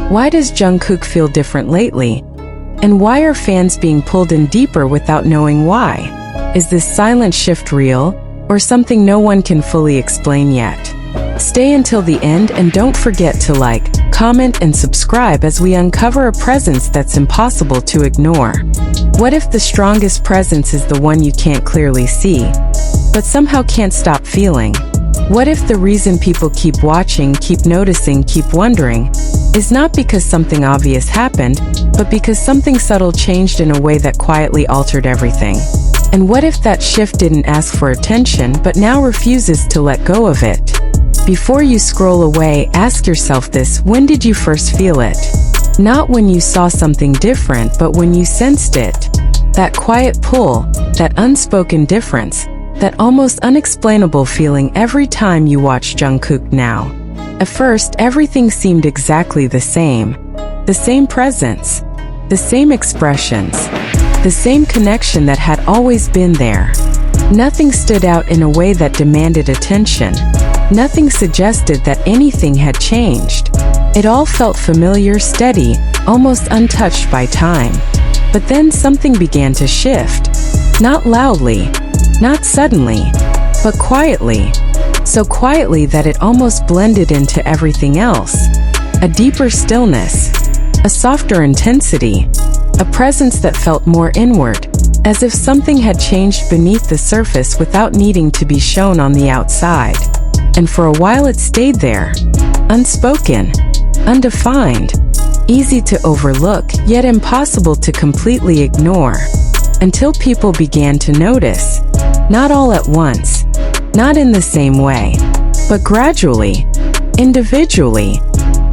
Why does Jungkook feel different lately? And why are fans being pulled in deeper without knowing why? Is this silent shift real, or something no one can fully explain yet? Stay until the end and don't forget to like, comment, and subscribe as we uncover a presence that's impossible to ignore. What if the strongest presence is the one you can't clearly see, but somehow can't stop feeling? What if the reason people keep watching, keep noticing, keep wondering, is not because something obvious happened, but because something subtle changed in a way that quietly altered everything? And what if that shift didn't ask for attention but now refuses to let go of it? Before you scroll away, ask yourself this: when did you first feel it? Not when you saw something different, but when you sensed it. That quiet pull, that unspoken difference, that almost unexplainable feeling every time you watch Jungkook now. At first, everything seemed exactly the same. The same presence, the same expressions, the same connection that had always been there. Nothing stood out in a way that demanded attention. Nothing suggested that anything had changed. It all felt familiar, steady, almost untouched by time. But then something began to shift. Not loudly, not suddenly, but quietly. So quietly that it almost blended into everything else. A deeper stillness, a softer intensity, a presence that felt more inward, as if something had changed beneath the surface without needing to be shown on the outside. And for a while it stayed there, unspoken, undefined, easy to overlook, yet impossible to completely ignore, until people began to notice. Not all at once, not in the same way, but gradually, individually,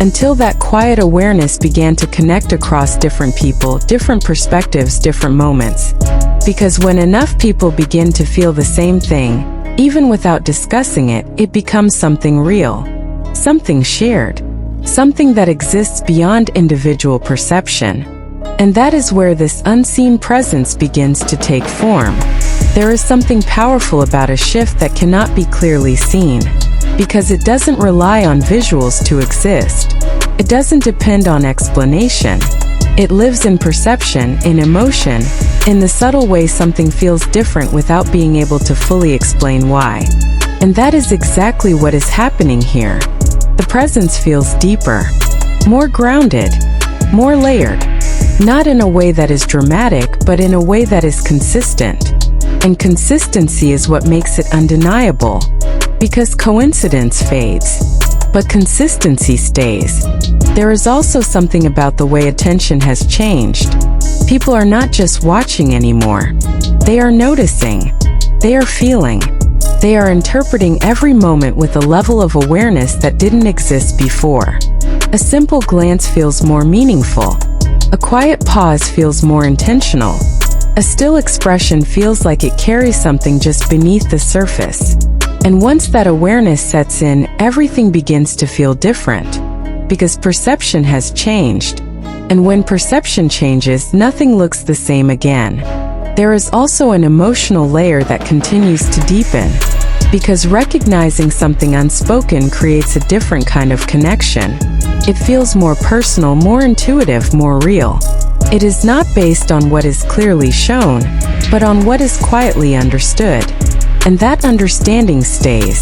until that quiet awareness began to connect across different people, different perspectives, different moments. Because when enough people begin to feel the same thing, even without discussing it, it becomes something real, something shared, something that exists beyond individual perception. And that is where this unseen presence begins to take form. There is something powerful about a shift that cannot be clearly seen, because it doesn't rely on visuals to exist. It doesn't depend on explanation. It lives in perception, in emotion, in the subtle way something feels different without being able to fully explain why. And that is exactly what is happening here. The presence feels deeper, more grounded, more layered. Not in a way that is dramatic, but in a way that is consistent. And consistency is what makes it undeniable. Because coincidence fades, but consistency stays. There is also something about the way attention has changed. People are not just watching anymore. They are noticing. They are feeling. They are interpreting every moment with a level of awareness that didn't exist before. A simple glance feels more meaningful. A quiet pause feels more intentional. A still expression feels like it carries something just beneath the surface. And once that awareness sets in, everything begins to feel different. Because perception has changed. And when perception changes, nothing looks the same again. There is also an emotional layer that continues to deepen. Because recognizing something unspoken creates a different kind of connection. It feels more personal, more intuitive, more real. It is not based on what is clearly shown, but on what is quietly understood. And that understanding stays.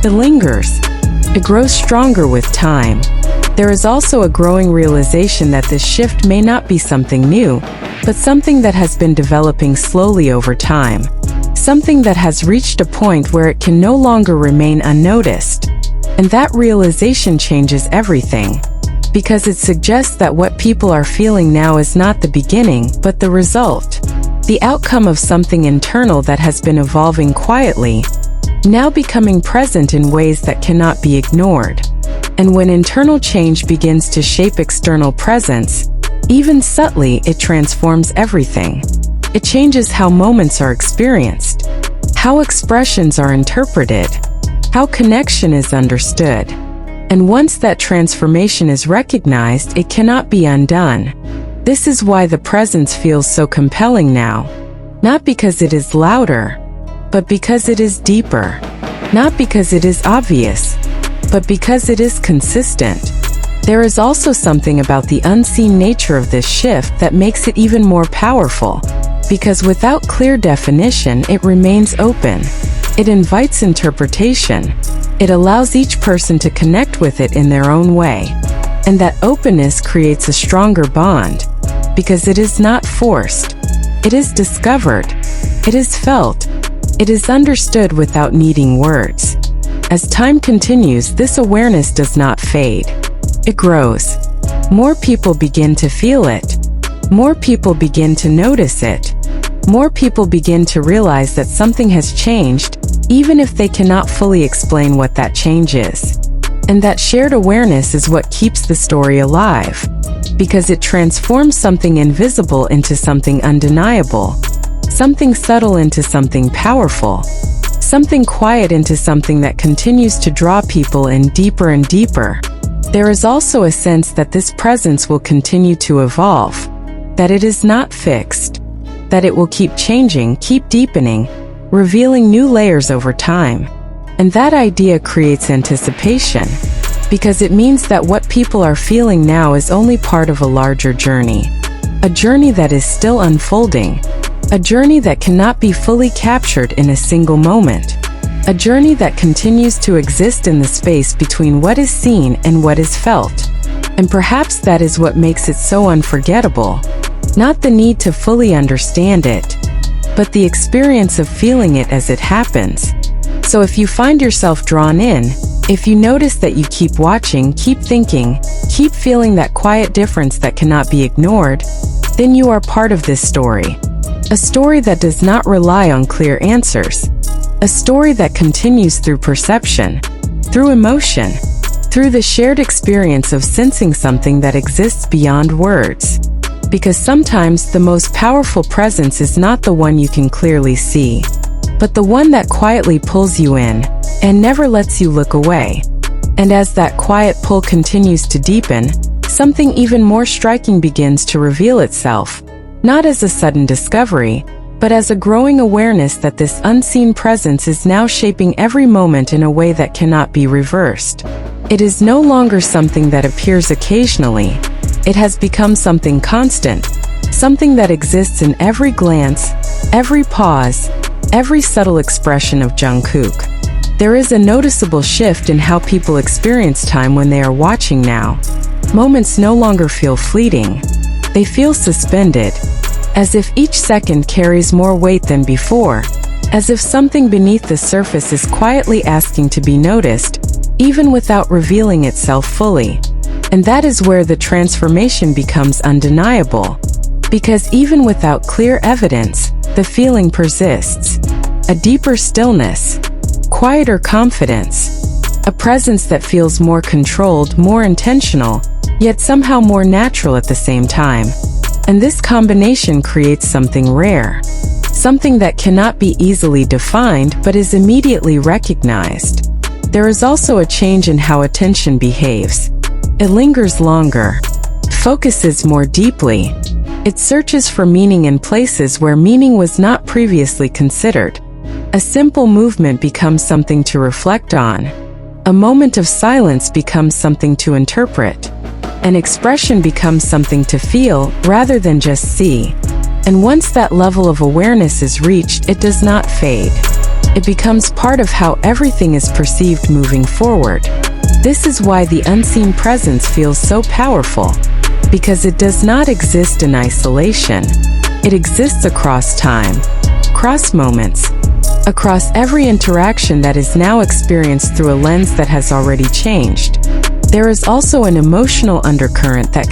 It lingers. It grows stronger with time. There is also a growing realization that this shift may not be something new, but something that has been developing slowly over time. Something that has reached a point where it can no longer remain unnoticed. And that realization changes everything. Because it suggests that what people are feeling now is not the beginning, but the result. The outcome of something internal that has been evolving quietly, now becoming present in ways that cannot be ignored. And when internal change begins to shape external presence, even subtly, it transforms everything. It changes how moments are experienced, how expressions are interpreted, how connection is understood. And once that transformation is recognized, it cannot be undone. This is why the presence feels so compelling now. Not because it is louder, but because it is deeper. Not because it is obvious, but because it is consistent. There is also something about the unseen nature of this shift that makes it even more powerful, because without clear definition, it remains open. It invites interpretation. It allows each person to connect with it in their own way. And that openness creates a stronger bond, because it is not forced. It is discovered. It is felt. It is understood without needing words. As time continues, this awareness does not fade. It grows. More people begin to feel it. More people begin to notice it. More people begin to realize that something has changed, even if they cannot fully explain what that change is. And that shared awareness is what keeps the story alive, because it transforms something invisible into something undeniable, something subtle into something powerful, something quiet into something that continues to draw people in deeper and deeper. There is also a sense that this presence will continue to evolve, that it is not fixed, that it will keep changing, keep deepening, revealing new layers over time. And that idea creates anticipation, because it means that what people are feeling now is only part of a larger journey. A journey that is still unfolding. A journey that cannot be fully captured in a single moment. A journey that continues to exist in the space between what is seen and what is felt. And perhaps that is what makes it so unforgettable. Not the need to fully understand it, but the experience of feeling it as it happens. So if you find yourself drawn in, if you notice that you keep watching, keep thinking, keep feeling that quiet difference that cannot be ignored, then you are part of this story. A story that does not rely on clear answers. A story that continues through perception, through emotion, through the shared experience of sensing something that exists beyond words. Because sometimes the most powerful presence is not the one you can clearly see, but the one that quietly pulls you in and never lets you look away. And as that quiet pull continues to deepen, something even more striking begins to reveal itself, not as a sudden discovery, but as a growing awareness that this unseen presence is now shaping every moment in a way that cannot be reversed. It is no longer something that appears occasionally. It has become something constant, something that exists in every glance, every pause, every subtle expression of Jungkook. There is a noticeable shift in how people experience time when they are watching now. Moments no longer feel fleeting. They feel suspended, as if each second carries more weight than before, as if something beneath the surface is quietly asking to be noticed, even without revealing itself fully. And that is where the transformation becomes undeniable, because even without clear evidence, the feeling persists. A deeper stillness, quieter confidence, a presence that feels more controlled, more intentional, yet somehow more natural at the same time. And this combination creates something rare, something that cannot be easily defined but is immediately recognized. There is also a change in how attention behaves. It lingers longer, focuses more deeply. It searches for meaning in places where meaning was not previously considered. A simple movement becomes something to reflect on. A moment of silence becomes something to interpret. An expression becomes something to feel rather than just see. And once that level of awareness is reached, it does not fade. It becomes part of how everything is perceived moving forward. This is why the unseen presence feels so powerful, because it does not exist in isolation. It exists across time, across moments, across every interaction that is now experienced through a lens that has already changed. There is also an emotional undercurrent that